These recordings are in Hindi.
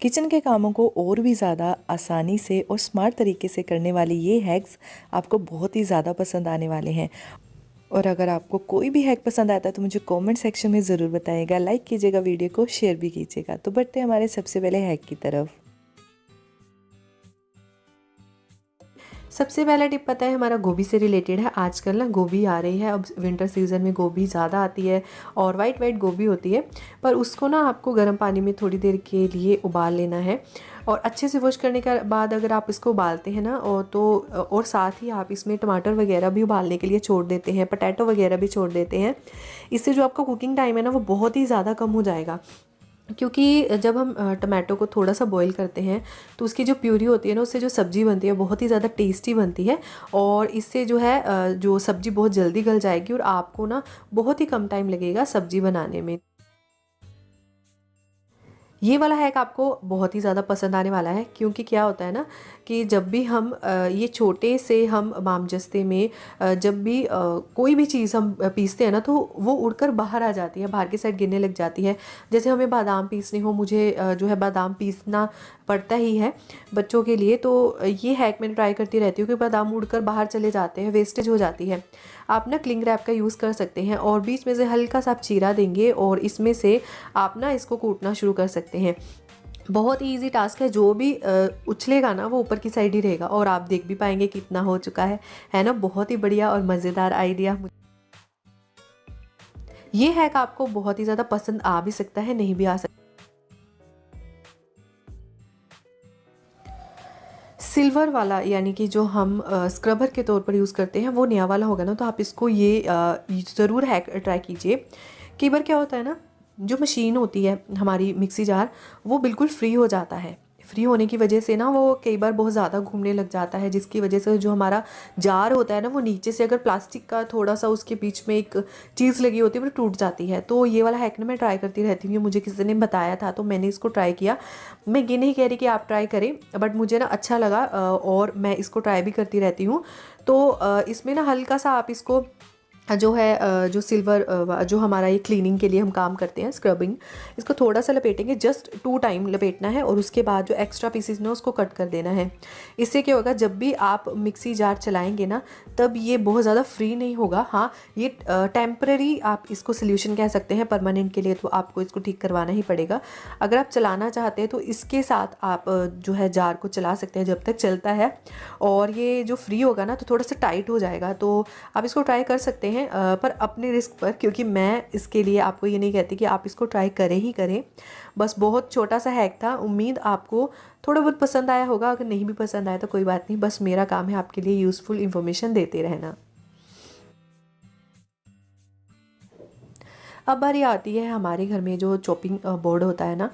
किचन के कामों को और भी ज़्यादा आसानी से और स्मार्ट तरीके से करने वाले ये हैक्स आपको बहुत ही ज़्यादा पसंद आने वाले हैं। और अगर आपको कोई भी हैक पसंद आता है तो मुझे कमेंट सेक्शन में ज़रूर बताइएगा, लाइक कीजिएगा, वीडियो को शेयर भी कीजिएगा। तो बढ़ते हैं हमारे सबसे पहले हैक की तरफ। सबसे पहला टिप पता है हमारा गोभी से रिलेटेड है। आजकल ना गोभी आ रही है, अब विंटर सीज़न में गोभी ज़्यादा आती है और वाइट वाइट गोभी होती है, पर उसको ना आपको गर्म पानी में थोड़ी देर के लिए उबाल लेना है और अच्छे से वॉश करने के बाद अगर आप इसको उबालते हैं ना और साथ ही आप इसमें टमाटर वगैरह भी उबालने के लिए छोड़ देते हैं, पोटैटो वगैरह भी छोड़ देते हैं, इससे जो आपका कुकिंग टाइम है ना वो बहुत ही ज़्यादा कम हो जाएगा। क्योंकि जब हम टमाटो को थोड़ा सा बॉईल करते हैं तो उसकी जो प्यूरी होती है ना, उससे जो सब्ज़ी बनती है बहुत ही ज़्यादा टेस्टी बनती है और इससे जो है जो सब्ज़ी बहुत जल्दी गल जाएगी और आपको ना बहुत ही कम टाइम लगेगा सब्ज़ी बनाने में। ये वाला हैक आपको बहुत ही ज़्यादा पसंद आने वाला है, क्योंकि क्या होता है ना कि जब भी हम ये छोटे से हम मामजस्ते में जब भी कोई भी चीज़ हम पीसते हैं ना तो वो उड़कर बाहर आ जाती है, बाहर की साइड गिरने लग जाती है। जैसे हमें बादाम पीसने हो, मुझे जो है बादाम पीसना पड़ता ही है बच्चों के लिए, तो ये हैक मैं ट्राई करती रहती हूँ कि बादाम उड़कर बाहर चले जाते हैं, वेस्टेज हो जाती है। आप ना क्लिंग रैप का यूज़ कर सकते हैं और बीच में से हल्का सा आप चीरा देंगे और इसमें से आप ना इसको कूटना शुरू कर सकते हैं। बहुत ही ईजी टास्क है, जो भी उछलेगा ना वो ऊपर की साइड ही रहेगा और आप देख भी पाएंगे कितना हो चुका है ना। बहुत ही बढ़िया और मज़ेदार आइडिया। ये हैक आपको बहुत ही ज़्यादा पसंद आ भी सकता है, नहीं भी आ सकता। सिल्वर वाला यानी कि जो हम स्क्रबर के तौर पर यूज़ करते हैं वो नया वाला होगा ना, तो आप इसको ये ज़रूर हैक ट्राई कीजिए। कई बार क्या होता है ना, जो मशीन होती है हमारी मिक्सी जार, वो बिल्कुल फ्री हो जाता है। फ्री होने की वजह से ना वो कई बार बहुत ज़्यादा घूमने लग जाता है, जिसकी वजह से जो हमारा जार होता है ना वो नीचे से अगर प्लास्टिक का थोड़ा सा उसके बीच में एक चीज़ लगी होती है वो टूट जाती है। तो ये वाला हैक ना मैं ट्राई करती रहती हूँ, मुझे किसी ने बताया था तो मैंने इसको ट्राई किया। मैं ये नहीं कह रही कि आप ट्राई करें, बट मुझे ना अच्छा लगा और मैं इसको ट्राई भी करती रहती हूँ। तो इसमें ना हल्का सा आप इसको जो है जो सिल्वर जो हमारा ये क्लीनिंग के लिए हम काम करते हैं स्क्रबिंग, इसको थोड़ा सा लपेटेंगे, जस्ट 2 टाइम लपेटना है और उसके बाद जो एक्स्ट्रा पीसेस ना उसको कट कर देना है। इससे क्या होगा, जब भी आप मिक्सी जार चलाएंगे ना तब ये बहुत ज़्यादा फ्री नहीं होगा। हाँ, ये टेम्पररी आप इसको सोल्यूशन कह सकते हैं, परमानेंट के लिए तो आपको इसको ठीक करवाना ही पड़ेगा। अगर आप चलाना चाहते हैं तो इसके साथ आप जो है जार को चला सकते हैं जब तक चलता है, और ये जो फ्री होगा ना तो थोड़ा सा टाइट हो जाएगा। तो आप इसको ट्राई कर सकते हैं पर अपने रिस्क पर, क्योंकि मैं इसके लिए आपको ये नहीं कहती कि आप इसको ट्राई करें ही करें। बस बहुत छोटा सा हैक था, उम्मीद आपको थोड़ा बहुत पसंद आया होगा। अगर नहीं भी पसंद आया तो कोई बात नहीं, बस मेरा काम है आपके लिए यूज़फुल इन्फॉर्मेशन देते रहना। अब बारी आती है हमारे घर में जो चॉपिंग बोर्ड होता है ना,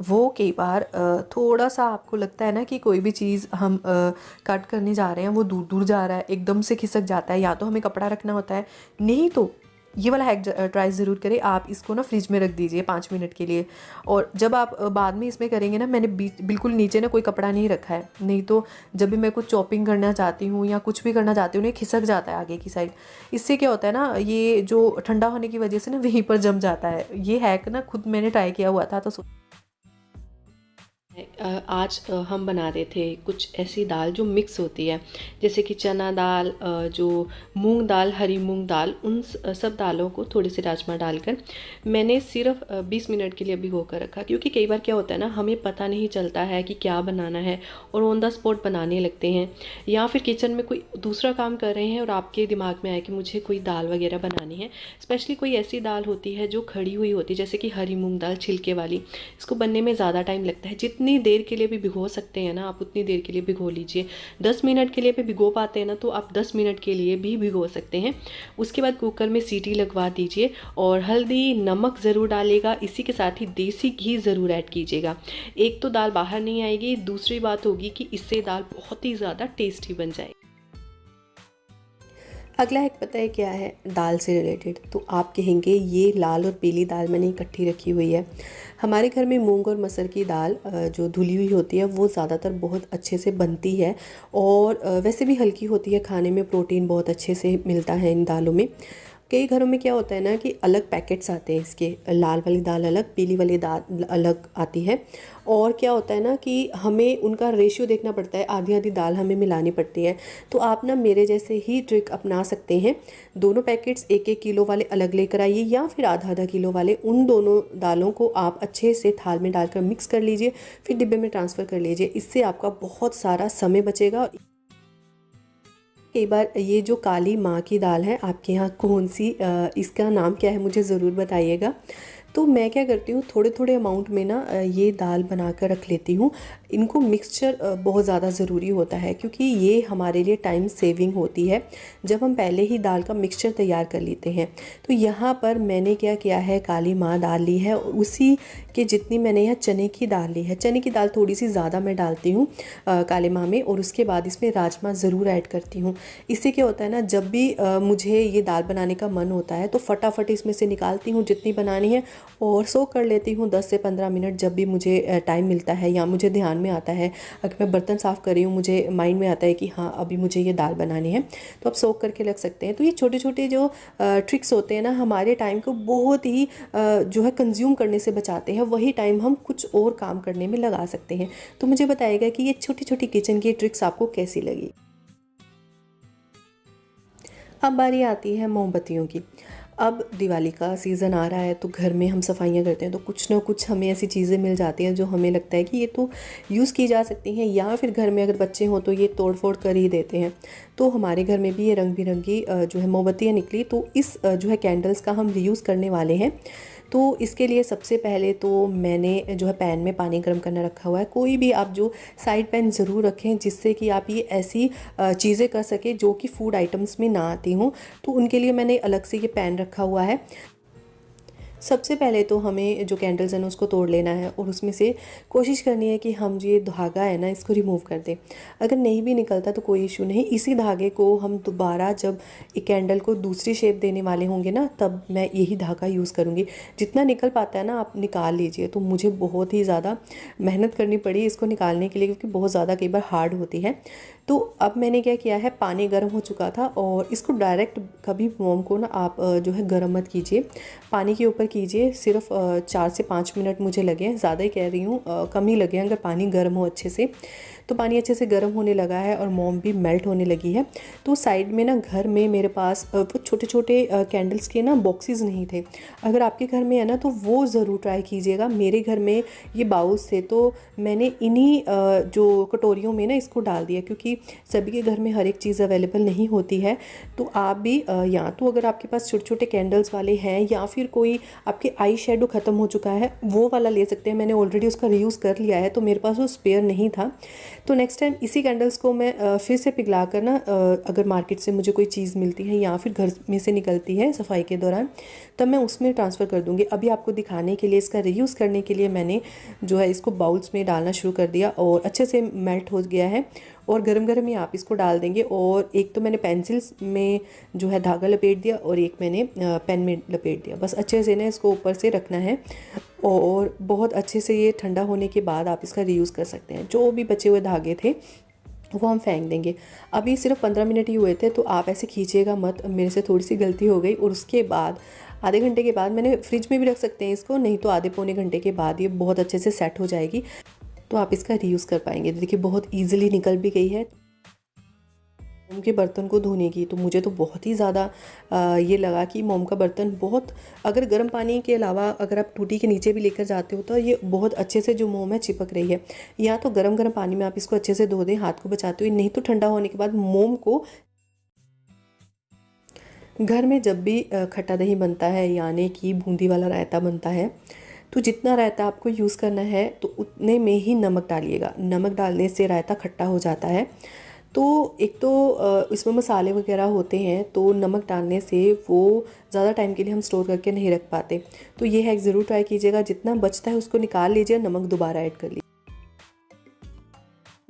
वो कई बार थोड़ा सा आपको लगता है ना कि कोई भी चीज़ हम कट करने जा रहे हैं वो दूर दूर जा रहा है, एकदम से खिसक जाता है, या तो हमें कपड़ा रखना होता है, नहीं तो ये वाला हैक ट्राई ज़रूर करें। आप इसको ना फ्रिज में रख दीजिए 5 मिनट के लिए, और जब आप बाद में इसमें करेंगे ना, मैंने बिल्कुल नीचे ना कोई कपड़ा नहीं रखा है, नहीं तो जब भी मैं कुछ चॉपिंग करना चाहती हूँ या कुछ भी करना चाहती हूँ ना, खिसक जाता है आगे की साइड। इससे क्या होता है ना, ये जो ठंडा होने की वजह से ना वहीं पर जम जाता है। ये हैक ना खुद मैंने ट्राई किया हुआ था, तो आज हम बना रहे थे कुछ ऐसी दाल जो मिक्स होती है, जैसे कि चना दाल, जो मूंग दाल, हरी मूंग दाल, उन सब दालों को थोड़े से राजमा डालकर मैंने सिर्फ 20 मिनट के लिए भिगो कर रखा। क्योंकि कई बार क्या होता है ना, हमें पता नहीं चलता है कि क्या बनाना है और ऑन द स्पॉट बनाने लगते हैं, या फिर किचन में कोई दूसरा काम कर रहे हैं और आपके दिमाग में आया कि मुझे कोई दाल वगैरह बनानी है। स्पेशली कोई ऐसी दाल होती है जो खड़ी हुई होती है, जैसे कि हरी मूंग दाल छिलके वाली, इसको बनने में ज़्यादा टाइम लगता है। जितनी देर के लिए भी भिगो सकते हैं ना आप, उतनी देर के लिए भिगो लीजिए। 10 मिनट के लिए भी भिगो पाते हैं ना, तो आप 10 मिनट के लिए भी भिगो सकते हैं। उसके बाद कुकर में सीटी लगवा दीजिए और हल्दी नमक ज़रूर डालेगा, इसी के साथ ही देसी घी ज़रूर ऐड कीजिएगा। एक तो दाल बाहर नहीं आएगी, दूसरी बात होगी कि इससे दाल बहुत ही ज़्यादा टेस्टी बन जाएगी। अगला हैक पता है क्या है, दाल से रिलेटेड। तो आप कहेंगे ये लाल और पीली दाल मैंने इकट्ठी रखी हुई है। हमारे घर में मूंग और मसर की दाल जो धुली हुई होती है वो ज़्यादातर बहुत अच्छे से बनती है और वैसे भी हल्की होती है, खाने में प्रोटीन बहुत अच्छे से मिलता है इन दालों में। कई घरों में क्या होता है ना कि अलग पैकेट्स आते हैं इसके, लाल वाली दाल अलग, पीली वाली दाल अलग आती है। और क्या होता है ना कि हमें उनका रेशियो देखना पड़ता है, आधी आधी दाल हमें मिलानी पड़ती है। तो आप ना मेरे जैसे ही ट्रिक अपना सकते हैं। दोनों पैकेट्स 1-1 किलो वाले अलग लेकर आइए, या फिर आधा आधा किलो वाले, उन दोनों दालों को आप अच्छे से थाल में डालकर मिक्स कर लीजिए, फिर डिब्बे में ट्रांसफ़र कर लीजिए। इससे आपका बहुत सारा समय बचेगा। कई बार ये जो काली माँ की दाल है, आपके यहाँ कौन सी इसका नाम क्या है मुझे ज़रूर बताइएगा। तो मैं क्या करती हूँ, थोड़े थोड़े अमाउंट में ना ये दाल बना कर रख लेती हूँ। इनको मिक्सचर बहुत ज़्यादा ज़रूरी होता है, क्योंकि ये हमारे लिए टाइम सेविंग होती है जब हम पहले ही दाल का मिक्सचर तैयार कर लेते हैं। तो यहाँ पर मैंने क्या किया है, काली माँ दाल ली है और उसी के जितनी मैंने यहाँ चने की दाल ली है। चने की दाल थोड़ी सी ज़्यादा मैं डालती हूँ काले माँ में, और उसके बाद इसमें राजमा ज़रूर ऐड करती हूँ। इससे क्या होता है ना, जब भी मुझे ये दाल बनाने का मन होता है तो फटाफट इसमें से निकालती हूँ जितनी बनानी है, और सोक कर लेती हूँ 10 से 15 मिनट। जब भी मुझे टाइम मिलता है या मुझे ध्यान में आता है, अगर मैं बर्तन साफ़ कर रही हूँ, मुझे माइंड में आता है कि हाँ अभी मुझे ये दाल बनानी है, तो आप सोक करके रख सकते हैं। तो ये छोटे छोटे जो ट्रिक्स होते हैं ना, हमारे टाइम को बहुत ही जो है कंज्यूम करने से बचाते हैं। वही टाइम हम कुछ और काम करने में लगा सकते हैं। तो मुझे बताइएगा कि ये छोटी छोटी किचन की ट्रिक्स आपको कैसी लगी। अब बारी आती है मोमबत्तियों की। अब दिवाली का सीज़न आ रहा है, तो घर में हम सफाइयाँ करते हैं, तो कुछ ना कुछ हमें ऐसी चीज़ें मिल जाती हैं जो हमें लगता है कि ये तो यूज़ की जा सकती हैं, या फिर घर में अगर बच्चे हों तो ये तोड़ फोड़ कर ही देते हैं। तो हमारे घर में भी ये रंग बिरंगी जो है मोमबत्तियाँ निकली, तो इस जो है कैंडल्स का हम रीयूज़ करने वाले हैं। तो इसके लिए सबसे पहले तो मैंने जो है पैन में पानी गर्म करना रखा हुआ है। कोई भी आप जो साइड पैन ज़रूर रखें, जिससे कि आप ये ऐसी चीज़ें कर सकें जो कि फूड आइटम्स में ना आती हों। तो उनके लिए मैंने अलग से ये पैन रखा हुआ है। सबसे पहले तो हमें जो कैंडल्स हैं ना उसको तोड़ लेना है, और उसमें से कोशिश करनी है कि हम जो ये धागा है ना इसको रिमूव कर दें। अगर नहीं भी निकलता तो कोई इशू नहीं, इसी धागे को हम दोबारा जब एक कैंडल को दूसरी शेप देने वाले होंगे ना, तब मैं यही धागा यूज़ करूँगी। जितना निकल पाता है ना आप निकाल लीजिए। तो मुझे बहुत ही ज़्यादा मेहनत करनी पड़ी इसको निकालने के लिए, क्योंकि बहुत ज़्यादा कई बार हार्ड होती है। तो अब मैंने क्या किया है, पानी गर्म हो चुका था, और इसको डायरेक्ट कभी मोम को ना आप जो है गर्म मत कीजिए, पानी के ऊपर कीजिए। सिर्फ 4 से 5 मिनट मुझे लगे, ज़्यादा ही कह रही हूँ, कम ही लगे अगर पानी गर्म हो अच्छे से। तो पानी अच्छे से गर्म होने लगा है और मोम भी मेल्ट होने लगी है। तो साइड में ना घर में मेरे पास वो छोटे छोटे कैंडल्स के ना बॉक्सेस नहीं थे। अगर आपके घर में है ना तो वो ज़रूर ट्राई कीजिएगा। मेरे घर में ये बाउल्स थे, तो मैंने इन्हीं जो कटोरियों में ना इसको डाल दिया, क्योंकि सभी के घर में हर एक चीज़ अवेलेबल नहीं होती है। तो आप भी या तो अगर आपके पास छोटे छोटे कैंडल्स वाले हैं, या फिर कोई आपके आई शेडो ख़त्म हो चुका है, वो वाला ले सकते हैं। मैंने ऑलरेडी उसका रीयूज़ कर लिया है, तो मेरे पास वो स्पेयर नहीं था। तो नेक्स्ट टाइम इसी कैंडल्स को मैं फिर से पिघला कर ना, अगर मार्केट से मुझे कोई चीज़ मिलती है या फिर घर में से निकलती है सफाई के दौरान, तब मैं उसमें ट्रांसफ़र कर दूँगी। अभी आपको दिखाने के लिए, इसका रीयूज़ करने के लिए मैंने जो है इसको बाउल्स में डालना शुरू कर दिया, और अच्छे से मेल्ट हो गया है। और गरम गरम ही आप इसको डाल देंगे। और एक तो मैंने पेंसिल्स में जो है धागा लपेट दिया, और एक मैंने पेन में लपेट दिया। बस अच्छे से ना इसको ऊपर से रखना है, और बहुत अच्छे से ये ठंडा होने के बाद आप इसका रीयूज़ कर सकते हैं। जो भी बचे हुए धागे थे वो हम फेंक देंगे। अभी सिर्फ 15 मिनट ही हुए थे, तो आप ऐसे खींचिएगा मत, मेरे से थोड़ी सी गलती हो गई। और उसके बाद आधे घंटे के बाद, मैंने फ्रिज में भी रख सकते हैं इसको, नहीं तो आधे पौने घंटे के बाद ये बहुत अच्छे से सेट हो जाएगी, तो आप इसका रीयूज़ कर पाएंगे। देखिए बहुत ईजिली निकल भी गई है। मोम के बर्तन को धोने की तो मुझे तो बहुत ही ज़्यादा ये लगा कि मोम का बर्तन बहुत, अगर गर्म पानी के अलावा अगर आप टूटी के नीचे भी लेकर जाते हो तो ये बहुत अच्छे से जो मोम है चिपक रही है। या तो गर्म गर्म पानी में आप इसको अच्छे से धो दें हाथ को बचाते हुए, नहीं तो ठंडा होने के बाद मोम को। घर में जब भी खट्टा दही बनता है, यानी कि बूंदी वाला रायता बनता है, तो जितना रायता आपको यूज़ करना है तो उतने में ही नमक डालिएगा। नमक डालने से रायता खट्टा हो जाता है। तो एक तो इसमें मसाले वगैरह होते हैं, तो नमक डालने से वो ज़्यादा टाइम के लिए हम स्टोर करके नहीं रख पाते। तो ये हैक ज़रूर ट्राई कीजिएगा। जितना बचता है उसको निकाल लीजिए, नमक दोबारा ऐड कर लीजिए।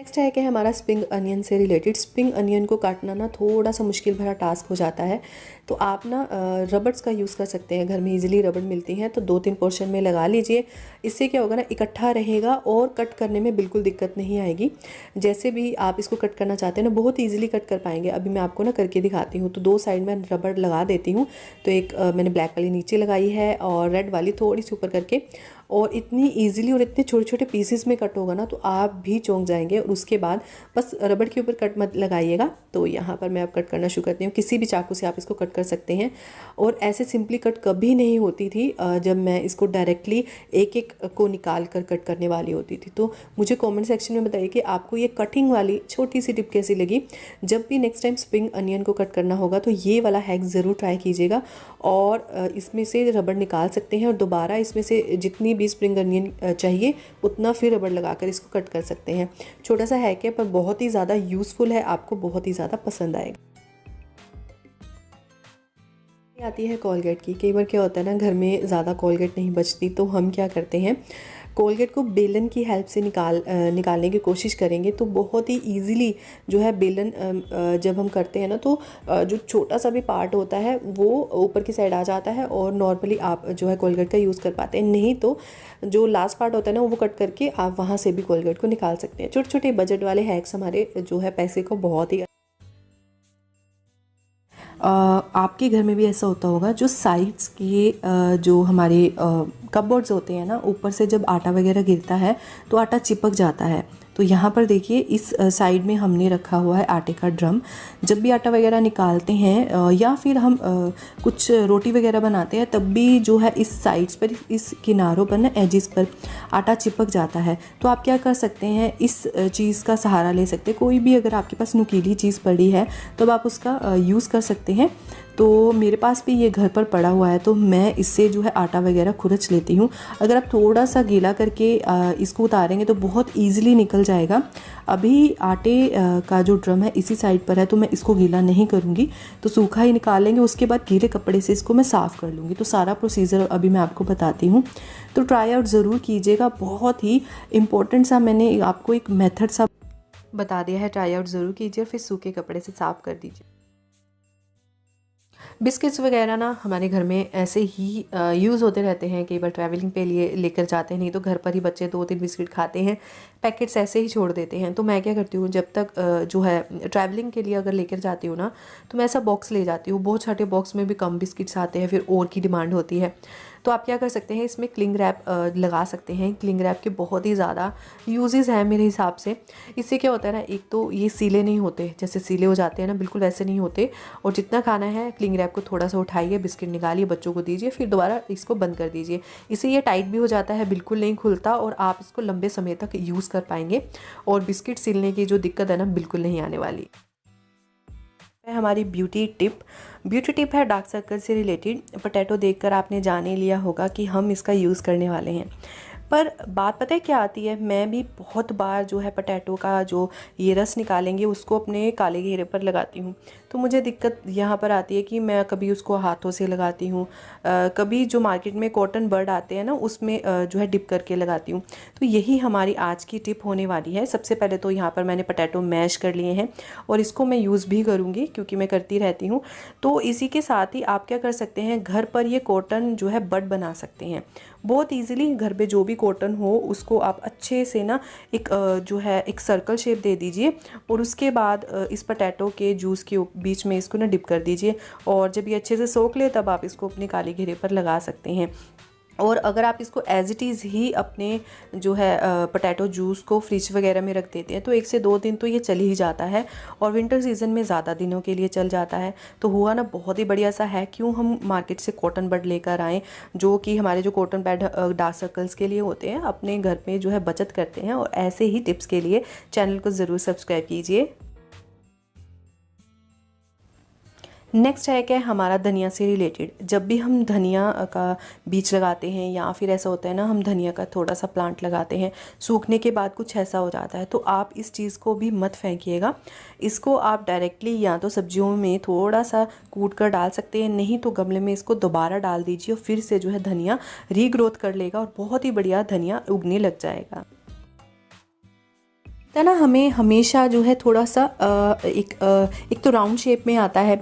नेक्स्ट है कि हमारा स्प्रिंग अनियन से रिलेटेड। स्प्रिंग अनियन को काटना ना थोड़ा सा मुश्किल भरा टास्क हो जाता है, तो आप ना रबड़स का यूज़ कर सकते हैं। घर में इजीली रबड़ मिलती हैं, तो 2-3 पोर्शन में लगा लीजिए। इससे क्या होगा ना, इकट्ठा रहेगा और कट करने में बिल्कुल दिक्कत नहीं आएगी। जैसे भी आप इसको कट करना चाहते हैं ना, बहुत ईजिली कट कर पाएंगे। अभी मैं आपको ना करके दिखाती हूँ। तो 2 साइड में रबड़ लगा देती हूँ। तो एक मैंने ब्लैक वाली नीचे लगाई है और रेड वाली थोड़ी सी ऊपर करके, और इतनी इजीली और इतने छोटे छोटे पीसेस में कट होगा ना, तो आप भी चौंक जाएंगे। और उसके बाद बस रबड़ के ऊपर कट मत लगाइएगा। तो यहाँ पर मैं अब कट करना शुरू करती हूँ। किसी भी चाकू से आप इसको कट कर सकते हैं। और ऐसे सिंपली कट कभी नहीं होती थी जब मैं इसको डायरेक्टली एक एक को निकाल कर कट करने वाली होती थी। तो मुझे कमेंट सेक्शन में बताइए कि आपको ये कटिंग वाली छोटी सी टिप कैसी लगी। जब भी नेक्स्ट टाइम स्प्रिंग अनियन को कट करना होगा तो ये वाला हैक ज़रूर ट्राई कीजिएगा, और इसमें से रबड़ निकाल सकते हैं और दोबारा इसमें से जितनी भी स्प्रिंग अनियन चाहिए उतना फिर रबड़ लगाकर इसको कट कर सकते हैं। छोटा सा हैक है पर बहुत ही ज़्यादा यूज़फुल है, आपको बहुत ही ज़्यादा पसंद आएगा। आती है कोलगेट की। कई बार क्या होता है ना, घर में ज़्यादा कोलगेट नहीं बचती, तो हम क्या करते हैं, कोलगेट को बेलन की हेल्प से निकालने की कोशिश करेंगे। तो बहुत ही इजीली जो है बेलन जब हम करते हैं ना, तो जो छोटा सा भी पार्ट होता है वो ऊपर की साइड आ जाता है और नॉर्मली आप जो है कोलगेट का यूज़ कर पाते हैं। नहीं तो जो लास्ट पार्ट होता है ना, वो कट करके आप वहाँ से भी कोलगेट को निकाल सकते हैं। छोटे छोटे बजट वाले हैक्स हमारे जो है पैसे को बहुत ही आपके घर में भी ऐसा होता होगा, जो साइड्स के जो हमारे कपबोर्ड्स होते हैं ना, ऊपर से जब आटा वगैरह गिरता है तो आटा चिपक जाता है। तो यहाँ पर देखिए इस साइड में हमने रखा हुआ है आटे का ड्रम। जब भी आटा वगैरह निकालते हैं या फिर हम कुछ रोटी वगैरह बनाते हैं, तब भी जो है इस साइड्स पर, इस किनारों पर ना, एजिस पर आटा चिपक जाता है। तो आप क्या कर सकते हैं, इस चीज़ का सहारा ले सकते हैं। कोई भी अगर आपके पास नुकीली चीज़ पड़ी है तो आप उसका यूज़ कर सकते हैं। तो मेरे पास भी ये घर पर पड़ा हुआ है, तो मैं इससे जो है आटा वगैरह खुरच लेती हूँ। अगर आप थोड़ा सा गीला करके इसको उतारेंगे तो बहुत ईजिली निकल जाएगा। अभी आटे का जो ड्रम है इसी साइड पर है, तो मैं इसको गीला नहीं करूँगी, तो सूखा ही निकालेंगे। उसके बाद गीले कपड़े से इसको मैं साफ़ कर लूँगी। तो सारा प्रोसीजर अभी मैं आपको बताती हूँ, तो ट्राई आउट ज़रूर कीजिएगा। बहुत ही इम्पोर्टेंट सा मैंने आपको एक मेथड सा बता दिया है, ट्राई आउट ज़रूर कीजिए और फिर सूखे कपड़े से साफ़ कर दीजिए। बिस्किट्स वगैरह ना हमारे घर में ऐसे ही यूज़ होते रहते हैं। कई बार ट्रैवलिंग पे लिए लेकर जाते हैं, नहीं तो घर पर ही बच्चे 2-3 बिस्किट खाते हैं, पैकेट्स ऐसे ही छोड़ देते हैं। तो मैं क्या करती हूँ, जब तक जो है ट्रैवलिंग के लिए अगर लेकर जाती हूँ ना, तो मैं ऐसा बॉक्स ले जाती हूँ। बहुत छोटे बॉक्स में भी कम बिस्किट्स आते हैं, फिर और की डिमांड होती है। तो आप क्या कर सकते हैं, इसमें क्लिंग रैप लगा सकते हैं। क्लिंग रैप के बहुत ही ज़्यादा यूजेस हैं मेरे हिसाब से। इससे क्या होता है ना, एक तो ये सीले नहीं होते, जैसे सीले हो जाते हैं ना, बिल्कुल वैसे नहीं होते। और जितना खाना है, क्लिंग रैप को थोड़ा सा उठाइए, बिस्किट निकालिए, बच्चों को दीजिए, फिर दोबारा इसको बंद कर दीजिए। इससे ये टाइट भी हो जाता है, बिल्कुल नहीं खुलता, और आप इसको लंबे समय तक यूज़ कर पाएंगे। और बिस्किट सीलने की जो दिक्कत है ना, बिल्कुल नहीं आने वाली। हमारी ब्यूटी टिप है डार्क सर्कल से रिलेटेड। पोटैटो देखकर आपने जान ही लिया होगा कि हम इसका यूज़ करने वाले हैं। पर बात पता है क्या आती है, मैं भी बहुत बार जो है पोटैटो का जो ये रस निकालेंगे उसको अपने काले घेरे पर लगाती हूँ। तो मुझे दिक्कत यहाँ पर आती है कि मैं कभी उसको हाथों से लगाती हूँ, कभी जो मार्केट में कॉटन बर्ड आते हैं ना, उसमें जो है डिप करके लगाती हूँ। तो यही हमारी आज की टिप होने वाली है। सबसे पहले तो यहाँ पर मैंने पोटैटो मैश कर लिए हैं और इसको मैं यूज़ भी करूँगी क्योंकि मैं करती रहती हूँ। तो इसी के साथ ही आप क्या कर सकते हैं, घर पर ये कॉटन जो है बर्ड बना सकते हैं बहुत ईजिली। घर पे जो भी कॉटन हो उसको आप अच्छे से ना एक जो है एक सर्कल शेप दे दीजिए, और उसके बाद इस पोटैटो के जूस के बीच में इसको ना डिप कर दीजिए। और जब ये अच्छे से सोख ले तब आप इसको अपने काले घेरे पर लगा सकते हैं। और अगर आप इसको एज इट इज़ ही अपने जो है पोटैटो जूस को फ्रिज वगैरह में रख देते हैं तो 1 से 2 दिन तो ये चल ही जाता है, और विंटर सीज़न में ज़्यादा दिनों के लिए चल जाता है। तो हुआ ना बहुत ही बढ़िया सा है। क्यों हम मार्केट से कॉटन बड लेकर आएँ, जो कि हमारे जो कॉटन पैड डार्क सर्कल्स के लिए होते हैं, अपने घर में जो है बचत करते हैं। और ऐसे ही टिप्स के लिए चैनल को ज़रूर सब्सक्राइब कीजिए। नेक्स्ट है क्या, हमारा धनिया से रिलेटेड। जब भी हम धनिया का बीज लगाते हैं या फिर ऐसा होता है ना, हम धनिया का थोड़ा सा प्लांट लगाते हैं, सूखने के बाद कुछ ऐसा हो जाता है, तो आप इस चीज़ को भी मत फेंकिएगा। इसको आप डायरेक्टली या तो सब्जियों में थोड़ा सा कूट कर डाल सकते हैं, नहीं तो गमले में इसको दोबारा डाल दीजिए और फिर से जो है धनिया रीग्रोथ कर लेगा और बहुत ही बढ़िया धनिया उगने लग जाएगा। तो ना हमें हमेशा जो है थोड़ा सा एक तो राउंड शेप में आता है,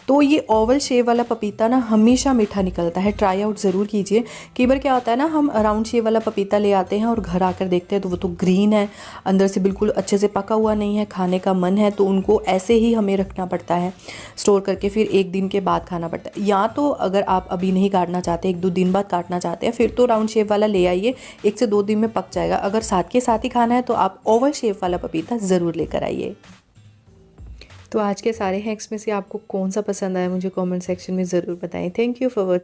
तो ये ओवल शेप वाला पपीता ना हमेशा मीठा निकलता है। ट्राई आउट ज़रूर कीजिए। कई बार क्या होता है ना, हम राउंड शेप वाला पपीता ले आते हैं और घर आकर देखते हैं तो वो तो ग्रीन है, अंदर से बिल्कुल अच्छे से पका हुआ नहीं है, खाने का मन है तो उनको ऐसे ही हमें रखना पड़ता है स्टोर करके, फिर 1 दिन के बाद खाना पड़ता है। या तो अगर आप अभी नहीं काटना चाहते, 1-2 दिन बाद काटना चाहते हैं, फिर तो राउंड शेप वाला ले आइए, 1 से 2 दिन में पक जाएगा। अगर साथ के साथ ही खाना है तो आप ओवल शेप वाला पपीता ज़रूर लेकर आइए। तो आज के सारे हैक्स में से आपको कौन सा पसंद आया मुझे कमेंट सेक्शन में ज़रूर बताएं। Thank you for